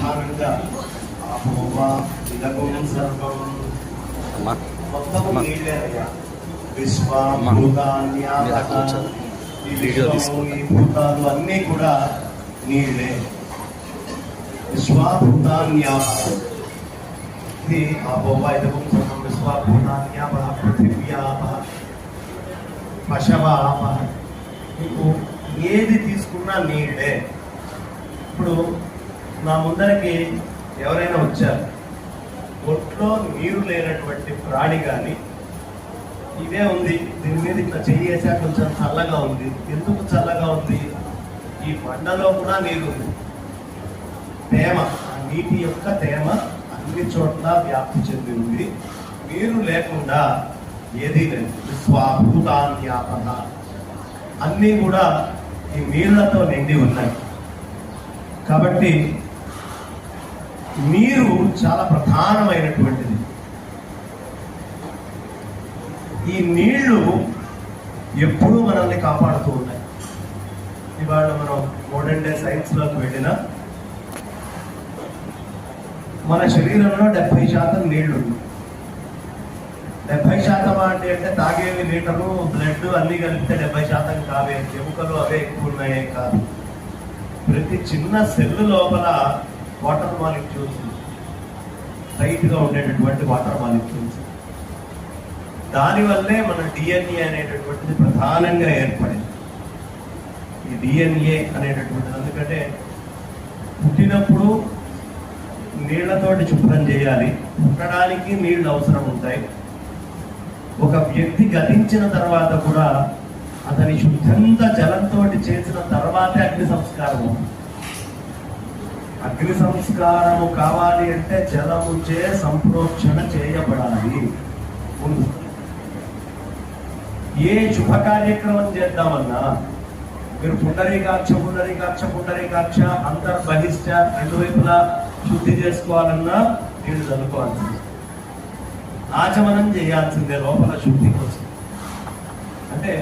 ప్రధానంగా ఇదకం సర్వం మొత్తం నీళ్ళే అయ్యా. ఈ భూతాలు అన్నీ కూడా నీళ్ళే. విశ్వాభూతాన్యాప ఇది ఆపోవా ఇదకం సర్వం విశ్వాభూతాన్యాప పృథివ్యాప పశవాప. మీకు ఏది తీసుకున్నా నీళ్ళే. ఇప్పుడు నా ముందరకి ఎవరైనా వచ్చారు, ఒంట్లో నీరు లేనటువంటి ప్రాణి కానీ ఇదే ఉంది, దీని మీద ఇట్లా చేయేసా కొంచెం చల్లగా ఉంది. ఎందుకు చల్లగా ఉంది? ఈ బండలో కూడా నీరు ఉంది. తేమ, ఆ నీటి యొక్క తేమ అన్ని చోట్ల వ్యాప్తి చెంది ఉంది. నీరు లేకుండా ఏదీ లేదు. విశ్వాభూతాన్యాపన అన్నీ కూడా ఈ నీళ్లతో నిండి ఉన్నాయి. కాబట్టి నీరు చాలా ప్రధానమైనటువంటిది. ఈ నీళ్లు ఎప్పుడూ మనల్ని కాపాడుతూ ఉన్నాయి. ఇవాళ మనం మోడర్న్ డే సైన్స్లోకి వెళ్ళినా మన శరీరంలో 70% నీళ్లు ఉన్నాయి. 70% అంటే తాగేవి లీటరు, బ్లడ్ అన్ని కలిపితే 70% కావే. ఎముకలు అవే ఎక్కువ ఉన్నాయే కాదు. ప్రతి చిన్న సెల్ లోపల వాటర్ మాలిక్యూల్స్, టైట్గా ఉండేటటువంటి వాటర్ మాలిక్యూల్స్. దానివల్లే మన డిఎన్ఏ అనేటటువంటిది ప్రధానంగా ఏర్పడింది. ఈ డిఎన్ఏ అనేటటువంటిది ఎందుకంటే పుట్టినప్పుడు నీళ్లతోటి శుభ్రం చేయాలి, పుట్టడానికి నీళ్లు అవసరం ఉంటాయి. ఒక వ్యక్తి గతించిన తర్వాత కూడా అతని శుద్ధంగా జలంతో చేసిన తర్వాతే అగ్ని సంస్కారం. అగ్ని సంస్కారము కావాలి అంటే జలముచే సంప్రోక్షణ చేయబడాలి. ముందు ఏ శుభ కార్యక్రమం చేద్దామన్నా మీరు పుండరీకాక్ష పుండరీకాక్ష పుండరీకాక్ష అంతర్బహిష్ట రెండు వైపులా శుద్ధి చేసుకోవాలన్నా నీళ్ళు చదువుకోవాల్సింది, ఆచమనం చేయాల్సిందే లోపల శుద్ధి కోసం. అంటే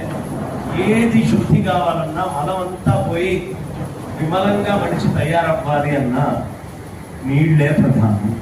ఏది శుద్ధి కావాలన్నా మలమంతా పోయి విమలంగా మనిషి తయారవ్వాలి అన్నా నీళ్లే ప్రధానం.